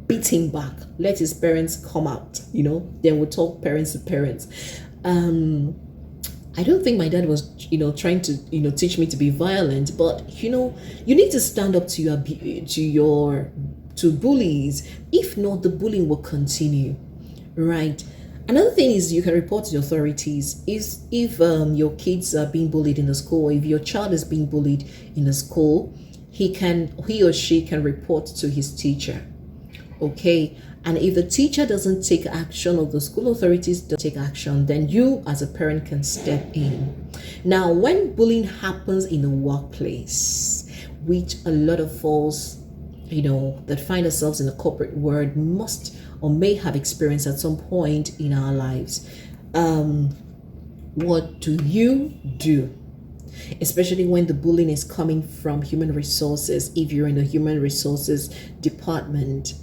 beat him back, let his parents come out, then we'll talk parents to parents. I don't think my dad was, trying to, teach me to be violent, but you need to stand up to bullies. If not, the bullying will continue, right? Another thing is you can report to the authorities if your kids are being bullied in the school, or if your child is being bullied in the school, he or she can report to his teacher. Okay, and if the teacher doesn't take action, or the school authorities don't take action, then you as a parent can step in. Now, when bullying happens in the workplace, which a lot of us, that find ourselves in the corporate world must or may have experienced at some point in our lives, what do you do? Especially when the bullying is coming from human resources. If you're in the human resources department,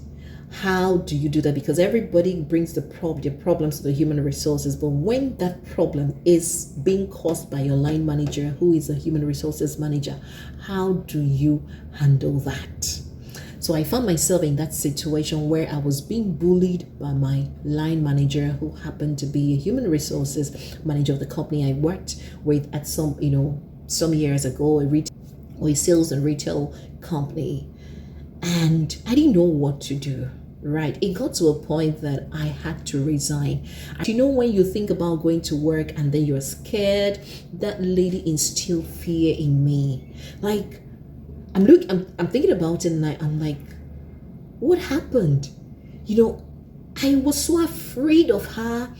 how do you do that? Because everybody brings their problems to the human resources, but when that problem is being caused by your line manager, who is a human resources manager, how do you handle that? So I found myself in that situation where I was being bullied by my line manager, who happened to be a human resources manager of the company I worked with at some years ago, a sales and retail company. And I didn't know what to do. Right. It got to a point that I had to resign. And when you think about going to work and then you're scared, that lady instilled fear in me. Like, I'm thinking about it, and I'm like, what happened? I was so afraid of her.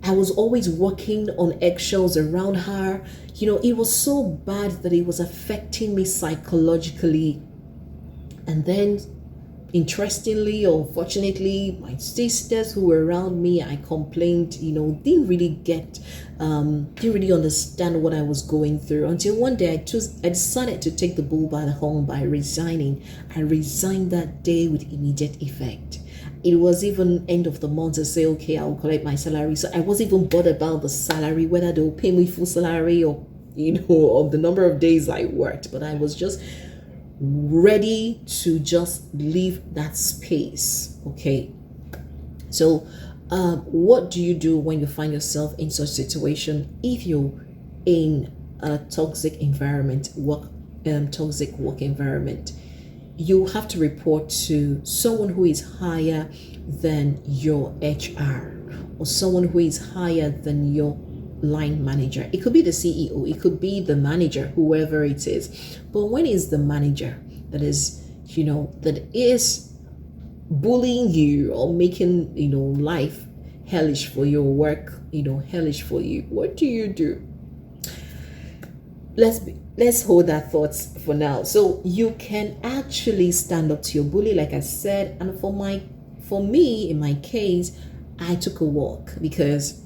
I was always walking on eggshells around her. It was so bad that it was affecting me psychologically. And then, interestingly or fortunately, my sisters who were around me, I complained, didn't really understand what I was going through, until one day I decided to take the bull by the horn by resigning. I resigned that day with immediate effect. It was even end of the month to say, okay, I'll collect my salary. So I wasn't even bothered about the salary, whether they'll pay me full salary or, or the number of days I worked. But I was just ready to just leave that space. Okay, so what do you do when you find yourself in such situation? If you're in a toxic work environment, you have to report to someone who is higher than your HR, or someone who is higher than your line manager. It could be the CEO, it could be the manager, whoever it is. But when is the manager that is bullying you or making life hellish for your work, hellish for you, what do you do? Let's hold that thoughts for now. So you can actually stand up to your bully, like I said. And for me, in my case, I took a walk, because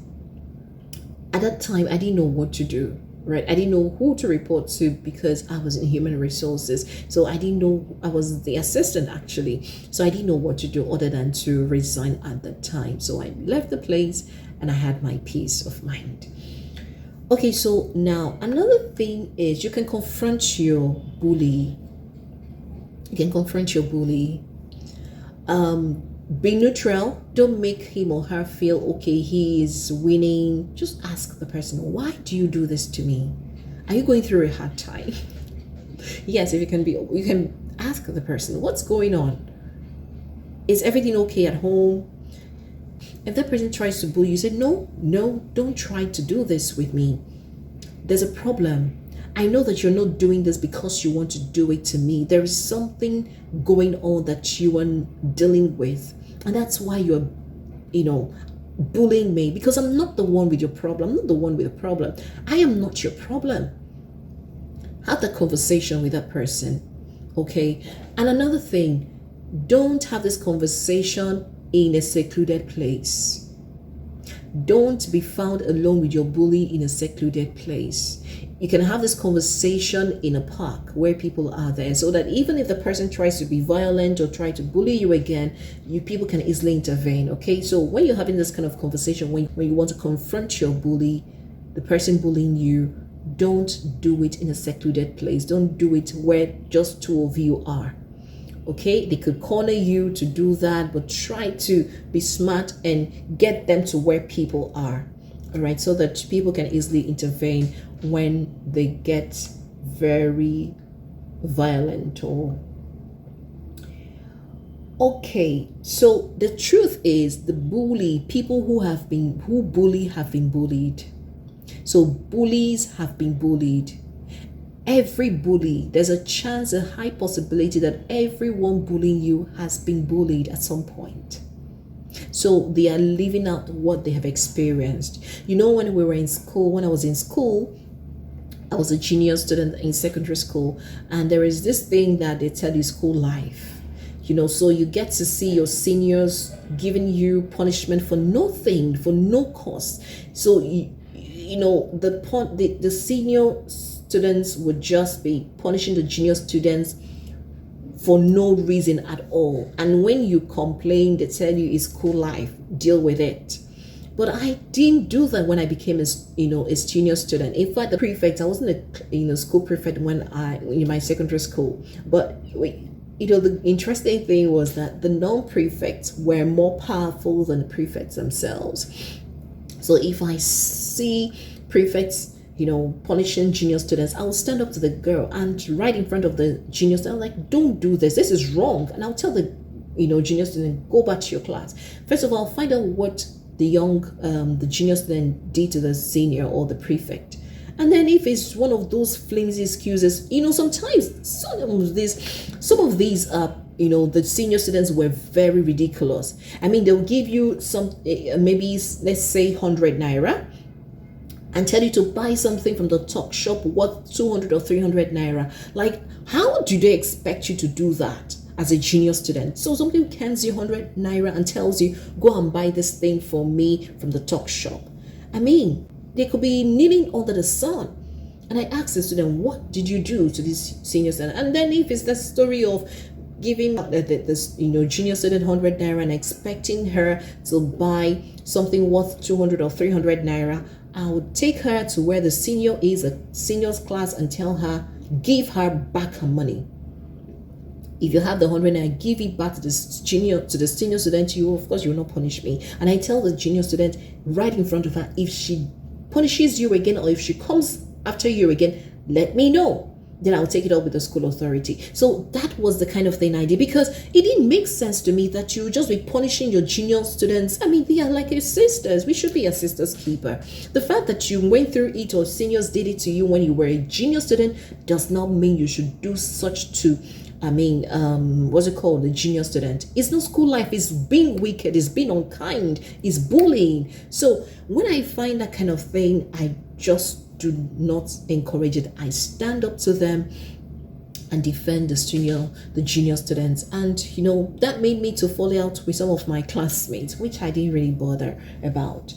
at that time I didn't know what to do, right? I didn't know who to report to, because I was in human resources. So I didn't know, I was the assistant actually. So I didn't know what to do other than to resign at that time. So I left the place and I had my peace of mind. Okay, so now another thing is you can confront your bully. Be neutral. Don't make him or her feel okay, he is winning. Just ask the person, why do you do this to me? Are you going through a hard time? Yes, if you can ask the person, what's going on? Is everything okay at home? If that person tries to bully you, say, no, don't try to do this with me. There's a problem. I know that you're not doing this because you want to do it to me. There is something going on that you are dealing with. And that's why you're, bullying me, because I'm not the one with your problem. I'm not the one with the problem. I am not your problem. Have that conversation with that person, okay? And another thing, don't have this conversation in a secluded place. Don't be found alone with your bully in a secluded place. You can have this conversation in a park where people are there, so that even if the person tries to be violent or try to bully you again, people can easily intervene, okay? So when you're having this kind of conversation, when you want to confront your bully, the person bullying you, don't do it in a secluded place. Don't do it where just two of you are, Okay, they could corner you to do that, but try to be smart and get them to where people are. All right, so that people can easily intervene when they get very violent or okay. So the truth is, the bully people who bully have been bullied. So bullies have been bullied. Every bully, there's a chance, a high possibility that everyone bullying you has been bullied at some point. So they are living out what they have experienced. You know, when we were in school, when I was in school, I was a junior student in secondary school, and there is this thing that they tell you, school life. You know, so you get to see your seniors giving you punishment for nothing, for no cause. So you know, the senior students would just be punishing the junior students for no reason at all. And when you complain, they tell you it's school life, deal with it. But I didn't do that when I became a junior student. In fact, the prefect, I wasn't a school prefect when in my secondary school. But the interesting thing was that the non-prefects were more powerful than the prefects themselves. So if I see prefects, punishing junior students, I'll stand up to the girl and right in front of the junior student, like, don't do this. This is wrong. And I'll tell the, junior student, go back to your class. First of all, find out what the junior student did to the senior or the prefect. And then if it's one of those flimsy excuses, sometimes some of these, the senior students were very ridiculous. I mean, they'll give you some, maybe let's say 100 naira, and tell you to buy something from the talk shop worth 200 or 300 naira. Like, how do they expect you to do that as a junior student? So somebody hands you 100 naira and tells you, go and buy this thing for me from the talk shop. I mean, they could be kneeling under the sun. And I asked the student, what did you do to this senior student? And then if it's the story of giving the junior student 100 naira and expecting her to buy something worth 200 or 300 naira, I would take her to where the senior is, a senior's class, and tell her, give her back her money. If you have the 100 naira, give it back to the senior student. You, of course, you will not punish me. And I tell the junior student right in front of her, if she punishes you again, or if she comes after you again, let me know. Then I'll take it up with the school authority. So that was the kind of thing I did, because it didn't make sense to me that you would just be punishing your junior students. I mean, they are like your sisters. We should be a sister's keeper. The fact that you went through it or seniors did it to you when you were a junior student does not mean you should do such to, what's it called? The junior student. It's not school life. It's being wicked. It's being unkind. It's bullying. So when I find that kind of thing, I just do not encourage it. I stand up to them and defend the junior students. And that made me to fall out with some of my classmates, which I didn't really bother about.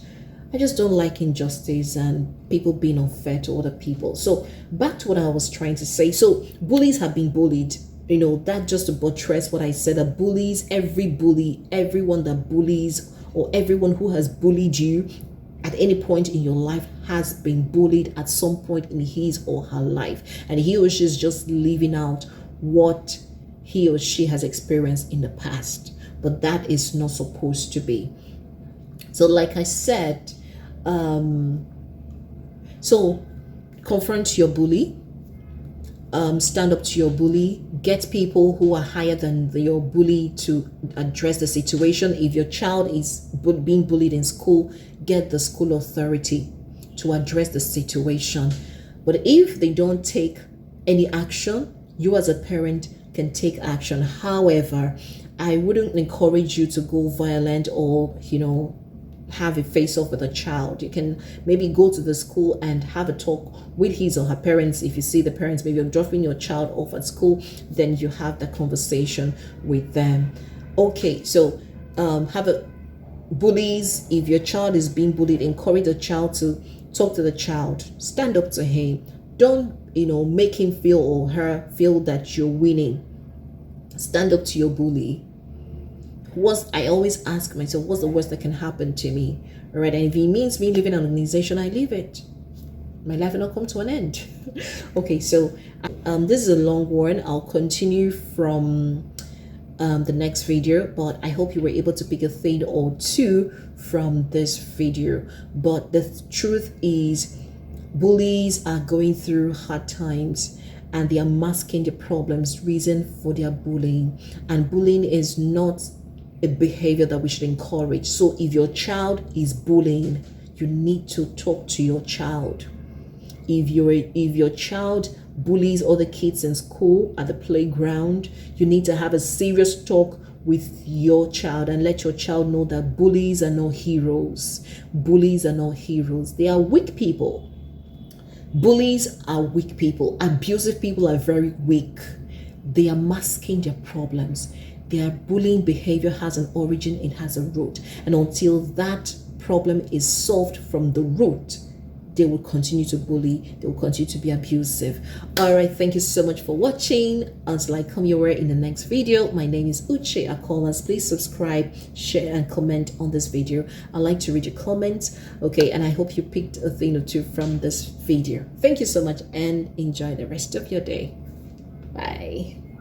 I just don't like injustice and people being unfair to other people. So back to what I was trying to say. So bullies have been bullied. That just to buttress what I said, that bullies, everyone that bullies, or everyone who has bullied you at any point in your life has been bullied at some point in his or her life. And he or she is just living out what he or she has experienced in the past. But that is not supposed to be. So like I said, so confront your bully. Stand up to your bully. Get people who are higher than your bully to address the situation. If your child is being bullied in school, get the school authority to address the situation. But if they don't take any action, you as a parent can take action. However, I wouldn't encourage you to go violent or, have a face-off with a child. You can maybe go to the school and have a talk with his or her parents. If you see the parents, maybe you're dropping your child off at school, then you have that conversation with them. Okay, so bullies, if your child is being bullied, encourage the child to talk to the child. Stand up to him. Don't, make him feel or her feel that you're winning. Stand up to your bully. I always ask myself, what's the worst that can happen to me? All right, and if it means me leaving an organization, I leave it. My life will not come to an end. Okay, so this is a long one. I'll continue from the next video, but I hope you were able to pick a thing or two from this video. But the truth is, bullies are going through hard times and they are masking the problems, reason for their bullying. And bullying is not a behavior that we should encourage. So if your child is bullying, you need to talk to your child. If your child bullies other kids in school, at the playground, you need to have a serious talk with your child and let your child know that bullies are not heroes. Bullies are not heroes. They are weak people. Bullies are weak people. Abusive people are very weak. They are masking their problems. Their bullying behavior has an origin, it has a root. And until that problem is solved from the root, they will continue to bully, they will continue to be abusive. All right, thank you so much for watching. Until I come your way in the next video, my name is Uche Akolas. Please subscribe, share, and comment on this video. I like to read your comments, okay? And I hope you picked a thing or two from this video. Thank you so much and enjoy the rest of your day. Bye.